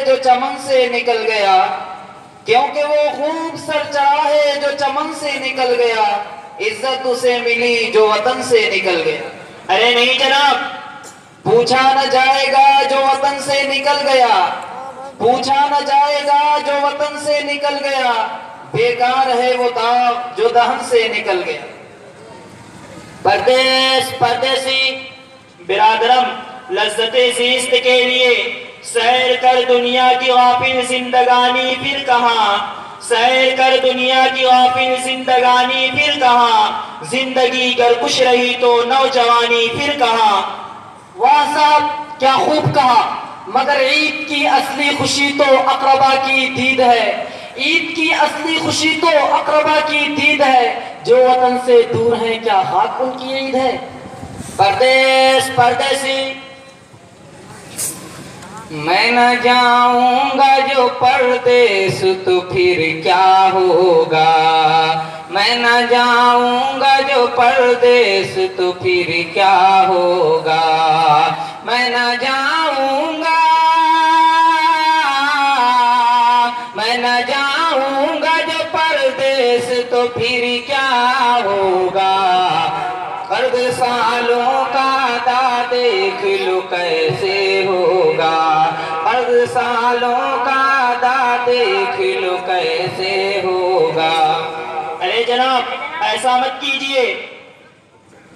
जो चमन से निकल गया, क्योंकि वो खूब सर चढ़ा है जो चमन से निकल गया, इज्जत उसे मिली जो वतन से निकल गया। अरे नहीं जनाब, पूछा न जाएगा जो वतन से निकल गया, पूछा न जाएगा जो वतन से निकल गया, बेकार है वो दाग जो दहन से निकल गया। परदेश परदेसी बिरादरम लज्जते ज़िस्त के लिए सैर कर दुनिया की गाफिल जिंदगानी फिर कहाँ, सैर कर दुनिया की गाफिल जिंदगानी फिर कहाँ, जिंदगी अगर खुश रही तो नौजवानी फिर कहाँ। वाह साहब क्या खूब कहा, मगर ईद की असली खुशी तो अकरबा की दीद है, ईद की असली खुशी तो अकरबा की दीद है, जो वतन से दूर हैं क्या खाक उनकी ईद है। परदेश परदेसी मैं न जाऊंगा जो परदेश तो फिर क्या होगा, मैं न जाऊंगा जो परदेश तो फिर क्या होगा, मैं न जाऊंगा, मैं न जाऊंगा जो परदेश तो फिर क्या होगा। कर्द सालों का दा देख लो कैसे होगा, कर्द सालों का दा देख लो कैसे होगा। अरे जनाब ऐसा मत कीजिए,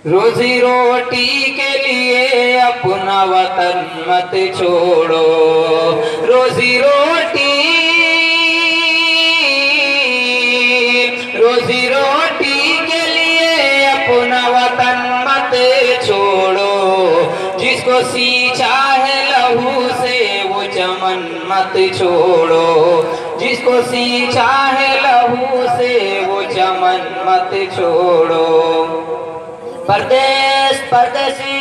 रोजी रोटी के लिए अपना वतन मत छोड़ो, रोजी रोटी, रोजी रोटी के लिए अपना वतन मत छोड़ो, जिसको सींचा है लहू से वो चमन मत छोड़ो, जिसको सींचा है लहू से वो चमन मत छोड़ो। परदेश परदेसी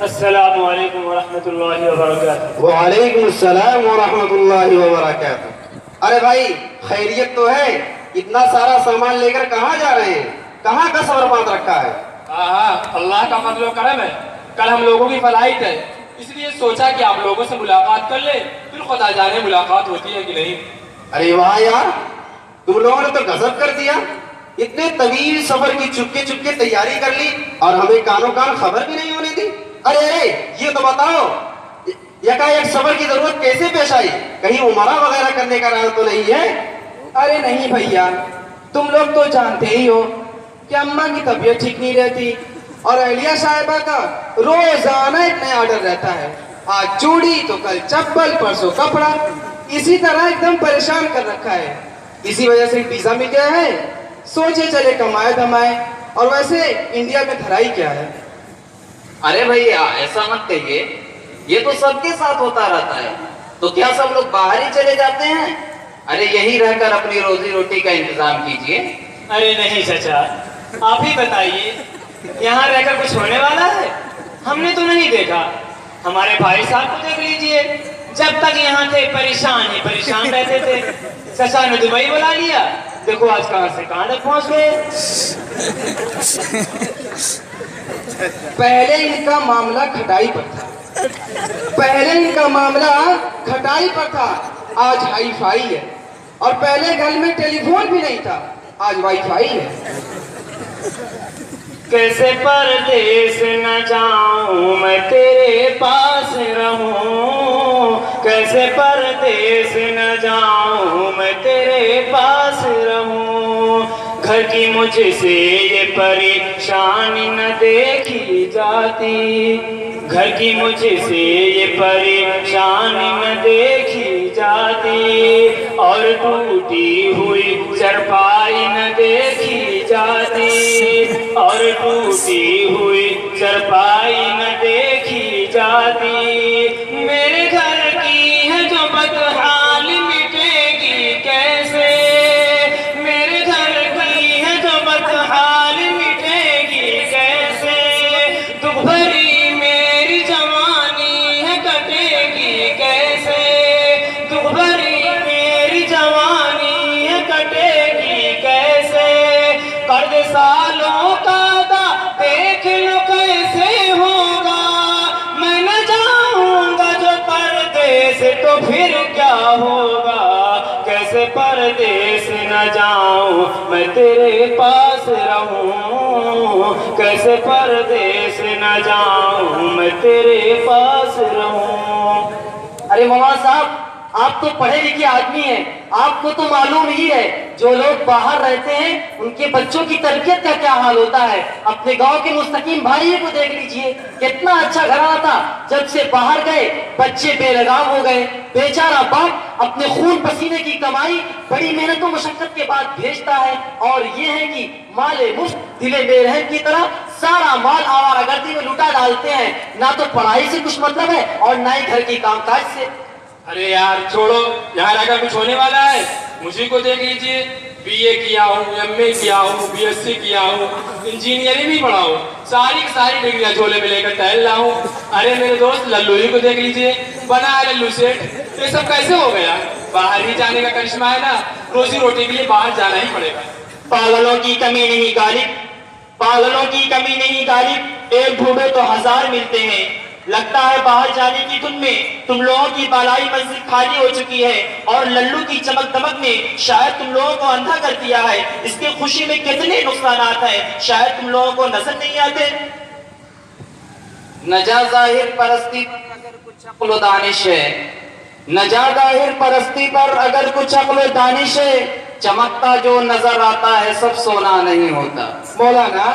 अस्सलामु अलैकुम वरहमतुल्लाहि वबरकातुहू। वालेकुम अस्सलाम वरहमतुल्लाहि वबरकातुहू। अरे भाई खैरियत तो है, इतना सारा सामान लेकर कहाँ जा रहे हैं, कहाँ का सबर बांध रखा है। अल्लाह का फजल और करम है, कल हम लोगों की फ्लाइट है, इसलिए सोचा कि आप लोगों से मुलाकात कर ले, फिर खुदा जाने मुलाकात होती है कि नहीं। अरे वाह यार, तुम लोगों ने तो गजब कर दिया, इतने तवील सफर की चुपके चुपके तैयारी कर ली और हमें कानों कान खबर भी नहीं होने दी। अरे अरे ये तो बताओ, यकायक सफर की जरूरत कैसे पेश आई, कहीं उमरा वगैरह करने का राज तो नहीं है। अरे नहीं भैया, तुम लोग तो जानते ही हो कि अम्मा की तबीयत ठीक नहीं रहती और अहलिया साहिबा का रोजाना एक नया ऑर्डर रहता है, आज चूड़ी तो कल चप्पल परसों कपड़ा, इसी तरह एकदम परेशान कर रखा है। इसी वजह से वीजा मिल गया है, सोचे चले कमाए धमाए, और वैसे इंडिया में धराई क्या है। अरे भैया ऐसा मत कहिए, ये तो सबके साथ होता रहता है, तो क्या सब लोग बाहर ही चले जाते हैं। अरे यही रहकर अपनी रोजी रोटी का इंतजाम कीजिए। अरे नहीं चाचा, आप ही बताइए, यहाँ रहकर कुछ होने वाला है। हमने तो नहीं देखा, हमारे भाई साहब को देख लीजिए, जब तक यहाँ थे परेशान ही परेशान रहते थे। चाचा ने दुबई बुला लिया, देखो आज कहाँ से कहाँ तक पहुँच गए। पहले इनका मामला खटाई पर था, पहले इनका मामला खटाई पर था, आज हाई फाई है। और पहले घर में टेलीफोन भी नहीं था, आज वाईफाई है। कैसे परदेस न जाऊं मैं तेरे पास रहूं, कैसे परदेस न जाऊं मैं तेरे पास रहूं, घर की मुझसे ये परेशानी न देखी जाती, घर की मुझसे ये परेशानी न देखी जाती, और टूटी हुई चरपाई न देखी जाती, और टूटी हुई चरपाई न देखी जाती। मेरे घर की है जो बदहाल मिटेगी कैसे, मेरे घर की है जो बदहाल कर्ज सालों का अदा देख लो कैसे होगा। मैं न जाऊंगा जो परदेस तो फिर क्या होगा। कैसे परदेस न जाऊं मैं तेरे पास रहूं। कैसे परदेस न जाऊं मैं तेरे पास रहूं। अरे मौलाना साहब, आप तो पढ़े लिखे आदमी हैं, आपको तो मालूम ही है जो लोग बाहर रहते हैं उनके बच्चों की तरबियत का क्या हाल होता है। अपने गांव के मुस्तकीम भाई को देख लीजिए, कितना अच्छा घराना था, जब से बाहर गए बच्चे बेलगाम हो गए। बेचारा बाप अपने खून पसीने की कमाई बड़ी मेहनत और मुशक्कत के बाद भेजता है, और ये है कि माले मुफ्त दिले बेरहम की तरह सारा माल आवारागर्दी में लुटा डालते हैं। ना तो पढ़ाई से कुछ मतलब है और ना ही घर की कामकाज से। अरे यार छोड़ो, यहाँ रहकर कुछ होने वाला है? मुझे को देख लीजिए, बीए किया हूँ, एमए किया हूँ, बीएससी किया हूँ, इंजीनियरिंग भी पढ़ा हूँ, सारी की सारी डिग्रियां झोले में लेकर टहल रहा हूँ। अरे मेरे दोस्त लल्लू ही को देख लीजिए, बना है लल्लू सेठ। ये सब कैसे हो गया? बाहर ही जाने का करिश्मा है ना, रोजी रोटी के लिए बाहर जाना ही पड़ेगा। पागलों की कमी नहीं गालिब, पागलों की कमी नहीं गालिब, एक ढूंढे तो हजार मिलते हैं। लगता है बाहर जाने की धुन में तुम लोगों की बालाई मंजिल खाली हो चुकी है, और लल्लू की चमक दमक ने शायद तुम लोगों को अंधा कर दिया है। इसके खुशी में कितने नुकसानात हैं, शायद तुम लोगों को नजर नहीं आते। नजा जाहिर परस्ती पर अगर कुछ अक्ल दानिश है, नजा जाहिर परस्ती पर अगर कुछ अक्ल दानिश है, चमकता जो नजर आता है सब सोना नहीं होता। मौलाना,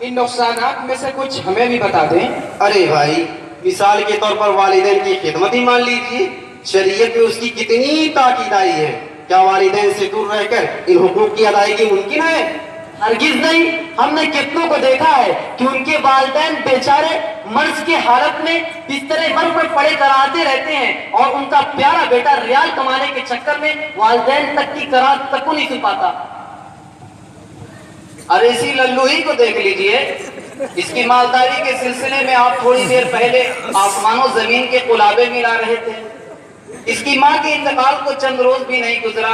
इन नुकसानात में से कुछ हमें भी बता दें। अरे भाई, मिसाल के तौर पर वालिदैन की खिदमत ही मान लीजिए, शरीयत में उसकी कितनी ताकीदाई है। क्या वालिदैन से दूर रहकर इन हुकूक की अदायगी मुमकिन है? हरगिज नहीं। हमने कितनों को देखा है कि उनके वालिदैन बेचारे मर्ज की हालत में बिस्तरे मर पर पड़े कराते रहते हैं, और उनका प्यारा बेटा रियाल कमाने के चक्कर में वालिदैन तक की करात तक को नहीं सुन पाता। अरे इसी लल्लू ही को देख लीजिए, इसकी मालदारी के सिलसिले में आप थोड़ी देर पहले आसमानों जमीन के कुलाबे मिला रहे थे। इसकी माँ के इंतकाल को चंद रोज भी नहीं गुजरा,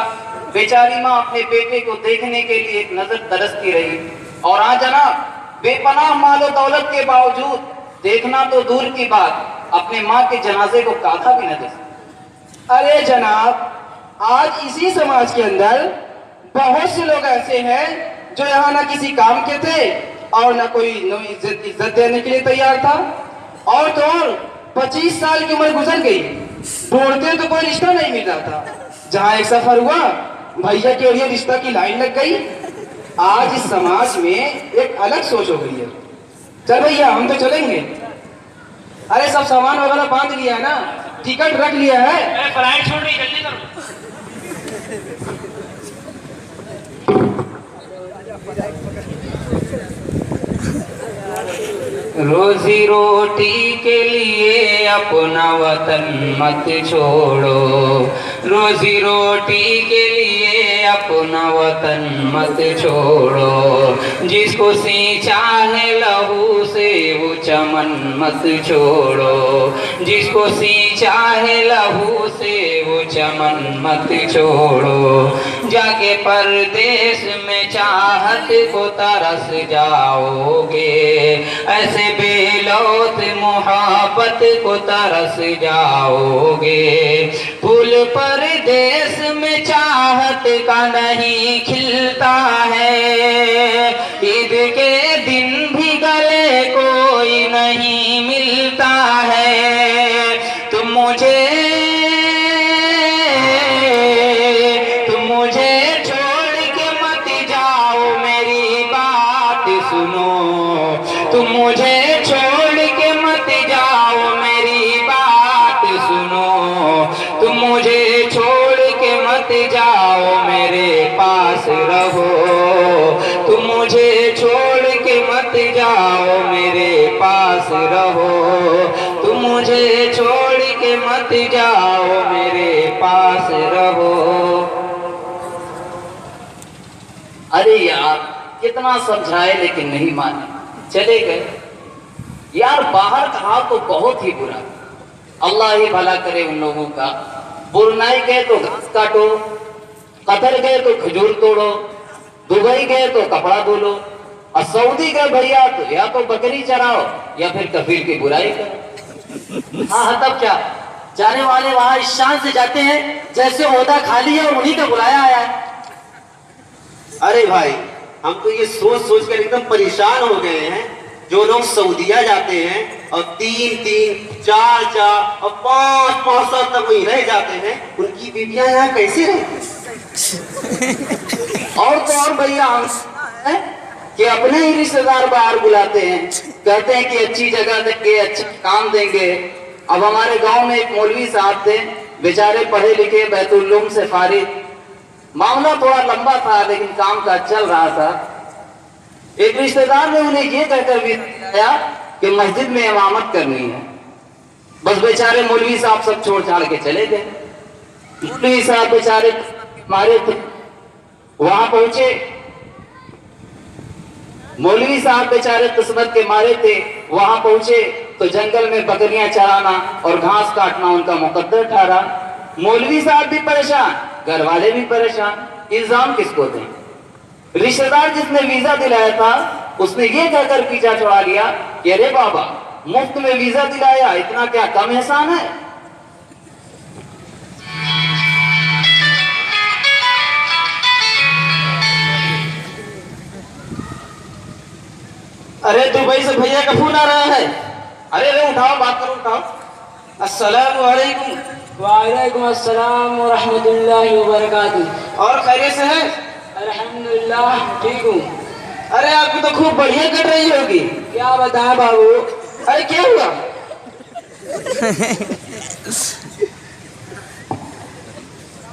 बेचारी माँ अपने बेटे को देखने के लिए एक नजर तरसती रही, और आज जनाब बेपनाह मालो दौलत के बावजूद देखना तो दूर की बात, अपने माँ के जनाजे को काथा भी न दे। अरे जनाब, आज इसी समाज के अंदर बहुत से लोग ऐसे हैं जो यहाँ ना किसी काम के थे और ना कोई इज्जत देने के लिए तैयार था, और तो और 25 साल की उम्र गुजर गई, ढूंढते तो कोई रिश्ता नहीं मिल रहा था। जहाँ एक सफर हुआ, भैया के लिए रिश्ता की लाइन लग गई। आज इस समाज में एक अलग सोच हो गई है। चल भैया, हम तो चलेंगे। अरे सब सामान वगैरह बांध लिया है ना, टिकट रख लिया है। फ्लाइट छोड़ रही, जल्दी करो। रोजी रोटी के लिए अपना वतन मत छोड़ो, रोजी रोटी के लिए अपना वतन मत छोड़ो। जिसको सींचा है लहू से वो चमन मत छोड़ो, जिसको सींचा है लहू से वो चमन मत छोड़ो। जाके परदेश में चाहत को तरस जाओगे, ऐसे बेलौत मोहब्बत को तरस जाओगे। फूल परदेश में चाहत का नहीं खिलता है, ईद के दिन भी गले कोई नहीं मिलता है। तुम मुझे छोड़ के मत जाओ, मेरी बात सुनो। तुम मुझे छोड़ के मत जाओ, मेरी बात सुनो। तुम मुझे छोड़ के मत जाओ, मेरे पास रहो। तुम मुझे छोड़ के मत जाओ, मेरे पास रहो। तुम मुझे छोड़ के मत जाओ, मेरे पास रहो। अरे यार, कितना समझाए लेकिन नहीं माने, चले गए। यार बाहर का हाल तो बहुत ही बुरा, अल्लाह ही भला करे उन लोगों का। बुरनाई गए तो घास काटो, कतर गए तो खजूर तोड़ो, दुबई गए तो कपड़ा धो लो, और सऊदी गए भैया तो या तो बकरी चराओ या फिर कफील की बुराई करो। हाँ हाँ, तब क्या, जाने वाले वहां इस शान से जाते हैं जैसे ओहदा खाली है और उन्हीं का बुलाया आया है। अरे भाई, हम तो ये सोच सोच कर एकदम परेशान हो गए हैं। जो लोग सऊदिया जाते हैं और 3-3, 4-4 और 5-5 साल तक वहीं रह जाते हैं, उनकी बीवियां यहाँ कैसे रहती? और तो और भैया हम हैं कि अपने ही रिश्तेदार बाहर बुलाते हैं, कहते हैं कि अच्छी जगह देंगे, अच्छा काम देंगे। अब हमारे गांव में एक मौलवी साहब थे, बेचारे पढ़े लिखे, बैतुल्लुम से फारिग। मामला थोड़ा लंबा था लेकिन काम का चल रहा था। एक रिश्तेदार ने उन्हें ये कहकर भी बताया कि मस्जिद में इमामत करनी है। बस बेचारे मौलवी साहब सब छोड़ छाड़ के चले गए। मौलवी साहब बेचारे मारे थे, वहां पहुंचे। मौलवी साहब बेचारे किस्मत के मारे थे, वहां पहुंचे तो जंगल में बकरियां चराना और घास काटना उनका मुकद्दर ठहरा। मौलवी साहब भी परेशान, घर वाले भी परेशान, इल्जाम किसको दें? रिश्तेदार जिसने वीजा दिलाया था उसने ये कहकर पीछा छुड़ा लिया कि अरे बाबा, मुफ्त में वीजा दिलाया, इतना क्या कम एहसान है? अरे दुबई से भैया का फोन आ रहा है। अरे अरे उठाओ, बात करो, उठाओ। अस्सलाम वालेकुम। वालेकुम अस्सलाम व रहमतुल्लाहि व बरकातुहू। और खैरियत से है? अल्हम्दुलिल्लाह ठीक हूँ। अरे आपकी तो खूब बढ़िया कट रही होगी। क्या बताएं बाबू, अरे क्या हुआ?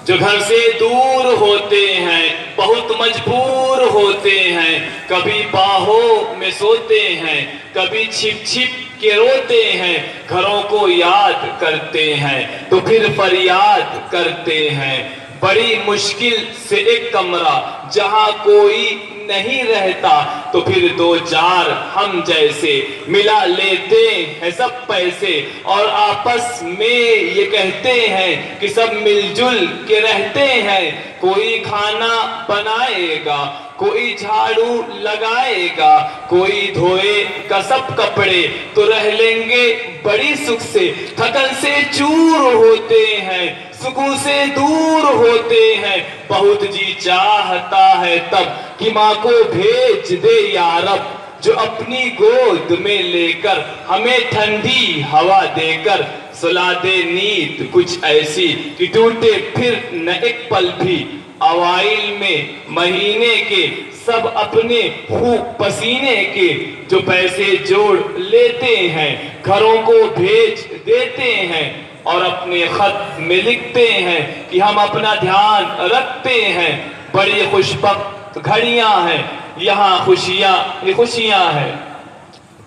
जो घर से दूर होते हैं, बहुत मजबूर होते हैं, कभी बाहों में सोते हैं, कभी छिप छिप के रोते हैं, घरों को याद करते हैं तो फिर फरियाद करते हैं। बड़ी मुश्किल से एक कमरा जहां कोई नहीं रहता तो फिर 2-4 हम जैसे मिला लेते हैं सब पैसे और आपस में ये कहते हैं कि सब मिलजुल के रहते हैं। कोई खाना बनाएगा, कोई झाड़ू लगाएगा, कोई धोएगा सब कपड़े, तो रह लेंगे बड़ी सुख से। थकन से चूर होते हैं, सुकून से दूर होते हैं, बहुत जी चाहता है तब कि माँ को भेज दे या रब, जो अपनी गोद में लेकर हमें ठंडी हवा देकर सुला दे नींद कुछ ऐसी कि टूटे फिर न एक पल भी। अवाइल में महीने के सब अपने खूब पसीने के जो पैसे जोड़ लेते हैं, घरों को भेज देते हैं और अपने खत में लिखते हैं कि हम अपना ध्यान रखते हैं। बड़ी खुशबख्त घड़ियां हैं, यहाँ खुशियां ही खुशियां हैं।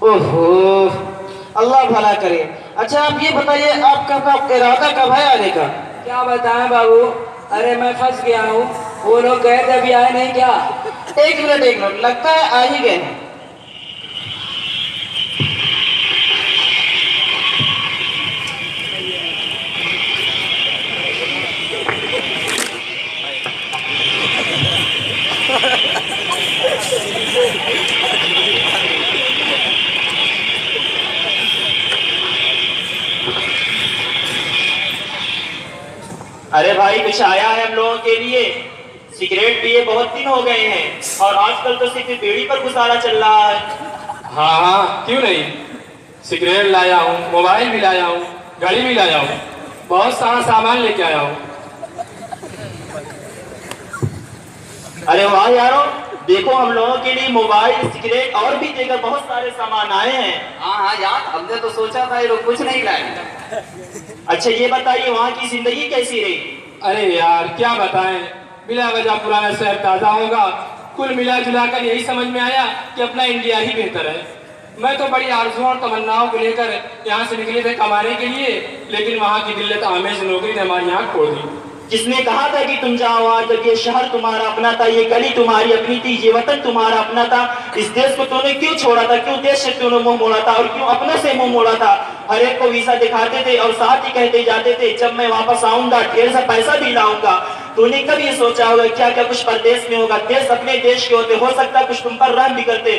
ओहो, अल्लाह भला करे। अच्छा आप ये बताइए, आपका इरादा कब है आने का? क्या बताएं बाबू, अरे मैं फंस गया हूँ। वो लोग गए थे, अभी आए नहीं क्या? एक मिनट, लगता है आ ही गए। अरे भाई, कुछ आया है हम लोगों के लिए? सिगरेट पिए बहुत दिन हो गए हैं और आजकल तो सिर्फ बीड़ी पर गुजारा चल रहा है। हाँ हाँ, क्यों नहीं। सिगरेट लाया हूँ, मोबाइल भी लाया हूँ, घड़ी भी लाया हूँ, बहुत सारा सामान लेके आया हूँ। अरे वाह यारो, देखो हम लोगों के लिए मोबाइल, सिगरेट और भी देकर बहुत सारे सामान आए हैं। हाँ हाँ यार, हमने तो सोचा था ये लोग कुछ नहीं लाए। अच्छा ये बताइए, वहाँ की जिंदगी कैसी रही? अरे यार क्या बताएं, बिला वजह पुराना शहर ताजा होगा। कुल मिला जुला कर यही समझ में आया कि अपना इंडिया ही बेहतर है। मैं तो बड़ी आरज़ुओं और तमन्नाओं को लेकर यहाँ से निकले थे कमाने के लिए, लेकिन वहाँ की दिल्लत आमेज नौकरी ने हमारी आँख खोल दी। किसने कहा था कि तुम जाओ वहां? जब ये शहर तुम्हारा अपना था, ये गली तुम्हारी अपनी थी, ये वतन तुम्हारा अपना था, इस देश को तूने क्यों छोड़ा था? क्यों देश से तूने मुंह मोड़ा था और क्यों अपने से मुंह मोड़ा था? हर एक को वीजा दिखाते थे और साथ ही कहते जाते थे जब मैं वापस आऊंगा ढेर सा पैसा भी लाऊंगा। तूने कभी सोचा होगा क्या क्या कुछ परदेश में होगा? देश अपने देश के होते, हो सकता है कुछ तुम पर रहम भी करते।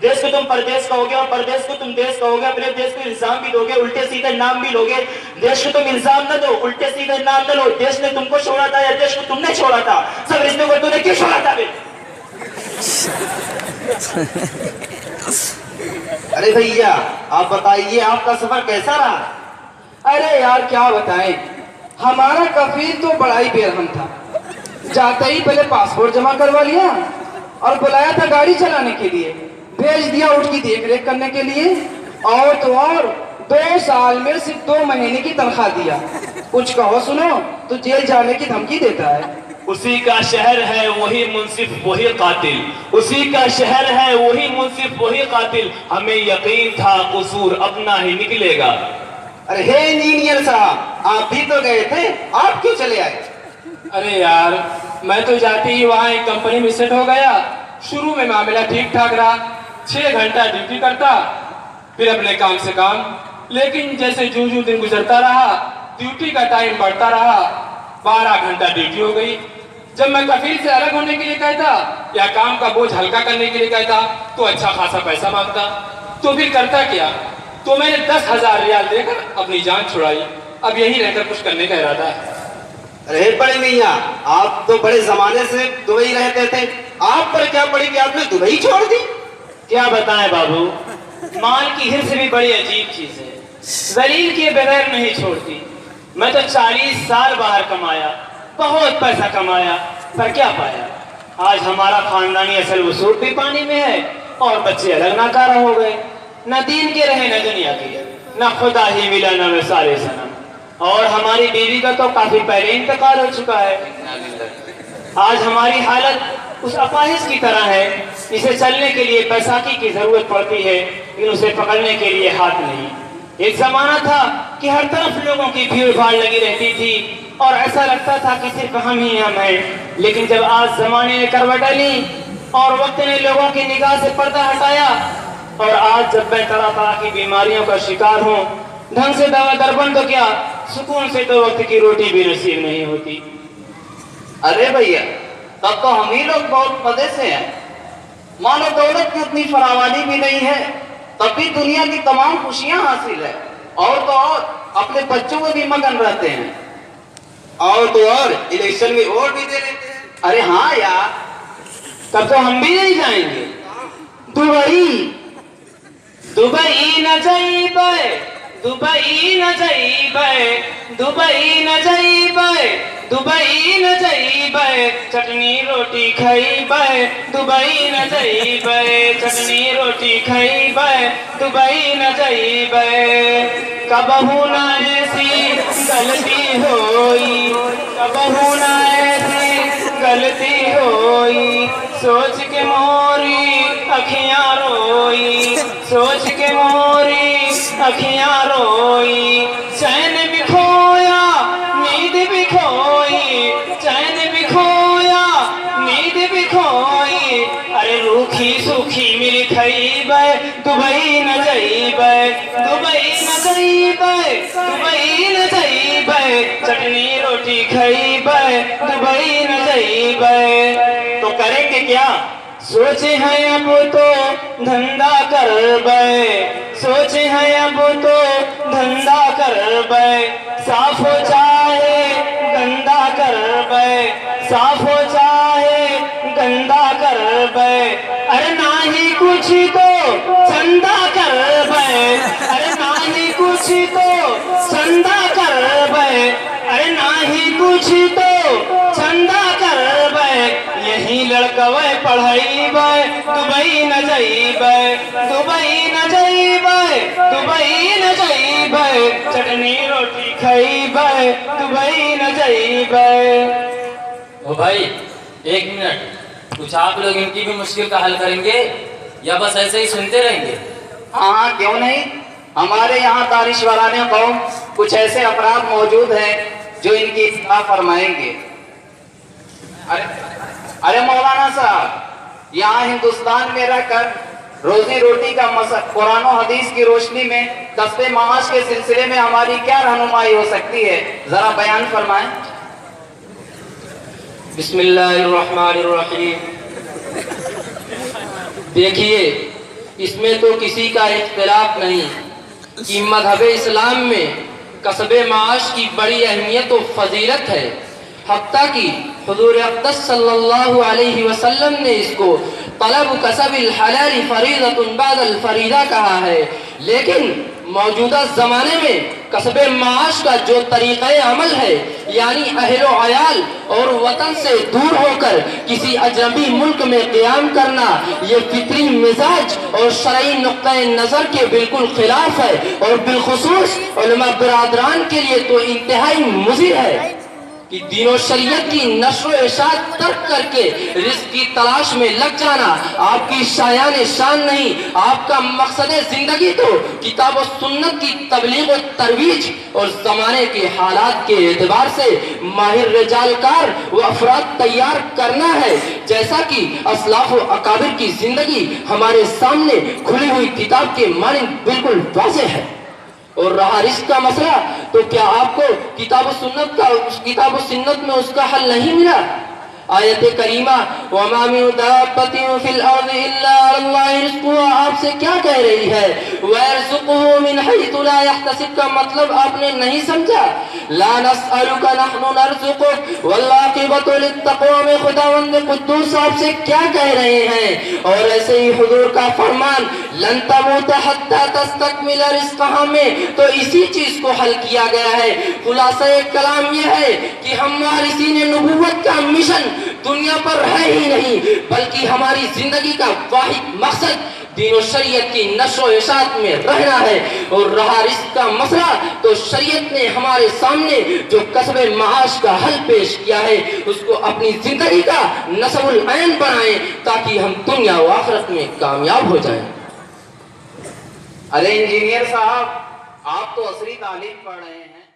देश को तुम परदेश कहोगे और परदेश को तुम देश कहोगे, अपने देश को इल्जाम भी दोगे, उल्टे सीधे नाम भी लोगे। देश को तुम इल्जाम न दो, उल्टे सीधे नाम न लो। देश ने तुमको छोड़ा था या देश को तुमने छोड़ा था? सब रिश्तों को तूने क्यों छोड़ा था? अरे भैया आप बताइए आपका सफर कैसा रहा? अरे यार क्या बताएं, हमारा कफील तो बड़ा ही बेरहम था। जाते ही पहले पासपोर्ट जमा करवा लिया और बुलाया था गाड़ी चलाने के लिए, भेज दिया ऊँट की देखरेख करने के लिए, और तो और 2 साल में सिर्फ 2 महीने की तनख्वाह दिया। कुछ कहो सुनो तो जेल जाने की धमकी देता है। उसी का शहर है वही मुंसिफ वही कातिल, उसी का शहर है वही मुंसिफ वही कातिल। हमें यकीन था कसूर अपना ही निकलेगा। अरे हे इंजीनियर साहब, आप भी तो गए थे, आप क्यों चले आए? अरे यार मैं तो जाते ही वहाँ एक कंपनी में सेट हो गया। शुरू में मामला ठीक ठाक रहा, 6 घंटा ड्यूटी करता, फिर अपने काम से काम। लेकिन जैसे जूं जूं दिन गुजरता रहा, ड्यूटी का टाइम बढ़ता रहा, 12 घंटा ड्यूटी हो गई। जब मैं कफील से अलग होने के लिए कहता या काम का बोझ हल्का करने के लिए कहता तो अच्छा खासा पैसा मांगता। तो फिर करता क्या? तो मैंने 10,000 रियाल देकर अपनी जान छुड़ाई। अब यही रहकर कुछ करने का इरादा है। अरे बड़े मियाँ, आप तो बड़े जमाने से दुबई रहते थे, आप पर क्या पड़ी कि आपने दुबई छोड़ दी? क्या बताएं बाबू, माल की हिर्स भी बड़ी अजीब चीज है, जलील के बगैर नहीं छोड़ती। मैं तो 40 साल बाहर कमाया, बहुत पैसा कमाया, पर क्या पाया? आज हमारा खानदानी असल वसूल भी पानी में है और बच्चे अलग नाकारा हो गए। न दीन के रहे न दुनिया के, न खुदा ही मिला न मिसाले सनम। और हमारी बीवी का तो काफी पहले इंतकाल हो चुका है। आज हमारी हालत उस अपाहिज की तरह है, इसे चलने के लिए बैसाखी की जरूरत पड़ती है, लेकिन उसे पकड़ने के लिए हाथ नहीं। एक जमाना था कि हर तरफ लोगों की भीड़ भाड़ लगी रहती थी और ऐसा लगता था कि सिर्फ हम ही हम हैं। लेकिन जब आज जमाने ने करवट ली और वक्त ने लोगों की निगाह से पर्दा हटाया, और आज जब मैं तरह तरह की बीमारियों का शिकार हूँ, ढंग से दवा दरबन तो क्या, सुकून से तो वक्त की रोटी भी नसीब नहीं होती। अरे भैया तब तो हम ही लोग बहुत मजे से हैं। मानो दौलत की उतनी फरावानी भी नहीं है, तब भी दुनिया की तमाम खुशियां हासिल है। और तो और अपने बच्चों में भी मगन रहते हैं। और तो और इलेक्शन में वोट भी दे लेते हैं। अरे हाँ यार, तब तो हम भी नहीं जाएंगे दुबई। दुबई न जाइबे, दुबई न जाइबे, दुबई न जाइबे, दुबई न जाइबे, चटनी रोटी खाइबे, दुबई न जाइबे, चटनी रोटी खाइबे, दुबई न जाइबे। कबहू न ऐसी गलती होई, कबहू न ऐसी गलती होई, सोच के मोरी अखियां रोई, सोच के मोरी अखियां रोई। चैन भी खोया नींद भी खोई, चैन भी खोया नींद भी खोई। अरे रूखी सूखी मिल खइबे, दुबई न जइबे, दुबई न जइबे, दुबई न जइबे, चटनी रोटी खइबे, दुबई न जइबे। तो करेंगे क्या? सोचे हैं अब तो धंधा करबे, सोचे हैं अब तो धंधा करबे, साफ हो चाहे गंदा करबे, साफ हो चाहे गंदा करबे। अरे ना ही कुछ तो चंदा करबे, अरे ना ही कुछ तो चंदा करबे, अरे ना ही कुछ तो चंदा करबे। यही लड़कवे पढ़ाईबे, दुबई न जइबे, दुबई न जइबे, दुबई न जइबे, चटनी रोटी खइबे, दुबई न जइबे। ओ भाई 1 मिनट, कुछ आप लोग इनकी भी मुश्किल का हल करेंगे या बस ऐसे ही सुनते रहेंगे? हाँ क्यों नहीं। हमारे यहाँ दानिशवराने कौम कुछ ऐसे अपराध मौजूद हैं जो इनकी इस्लाह फरमाएंगे। अरे मौलाना साहब, यहाँ हिंदुस्तान में रहकर रोजी रोटी का मसला कुरान और हदीस की रोशनी में कस्बे माश के सिलसिले में हमारी क्या रहनुमाई हो सकती है, जरा बयान फरमाएं। बिस्मिल्लाहिर्रहमानिर्रहीम। देखिए, इसमें तो किसी का इख्तिलाफ नहीं कि मज़हब इस्लाम में कसबे माश की बड़ी अहमियत और फजीलत है। हत्ता कि हुज़ूर अक़दस सल्लल्लाहु अलैहि वसल्लम ने इसको तलब कसबिल हलाल फरीदतुन बादल फरीदा कहा है। लेकिन मौजूदा ज़माने में कसबे माश का जो तरीक़े अमल है, यानी अहलो अयाल और वतन से दूर होकर किसी अजनबी मुल्क में क़याम करना, ये फितरी मिजाज और शरई नुक्ते नज़र के बिल्कुल खिलाफ है और बिलखुसूस उलमा बिरादरान के लिए तो इंतहाई मुज़िर है कि दीन शरीयत की नश्र इशात तर्क करके रिज़्क़ की तलाश में लग जाना आपकी शायान शान नहीं। आपका मकसद जिंदगी तो किताब और सुन्नत की तबलीग और तरवीज और ज़माने के हालात के एतबार से माहिर रिजालकार व अफराद तैयार करना है, जैसा कि असलाफ व अकाबिर की जिंदगी हमारे सामने खुली हुई किताब के मानिंद बिल्कुल वाज़ेह है। और रहा रिस्क का मसला, तो क्या आपको किताब सुन्नत में उसका हल नहीं मिला? आयत करीमा वमा मिन दाब्बतिन फिल अर्दि इल्ला अल्लाह रिज़्क़ुहा आपसे क्या कह रही है? वयर्ज़ुक़ुहु मिन हैथु ला यहतसिब का मतलब आपने नहीं समझा। ला नस्अलुका नहनु नर्ज़ुक़ुक वल्लाक़िबतु लित्तक़वा में खुदावंद कुद्दूस आपसे क्या कह रहे हैं? और ऐसे ही हुजूर का फरमान लन तमूत हत्ता तस्तकमिल रिज़्क़हा में तो इसी चीज को हल किया गया है। खुलासा कलाम यह है कि हमारी सीने नबूवत का मिशन दुनिया पर है ही नहीं, बल्कि हमारी जिंदगी का वाहिद मकसद दीन और शरीयत की नश्र इशात में रहना है। और रहा रिज़्क़ का मसला, तो शरीयत ने हमारे सामने जो कसबे माश का हल पेश किया है उसको अपनी जिंदगी का नस्बुल ऐन बनाएं ताकि हम दुनिया व आखिरत में कामयाब हो जाएं। अरे इंजीनियर साहब, आप तो असली तालीम पढ़ रहे हैं।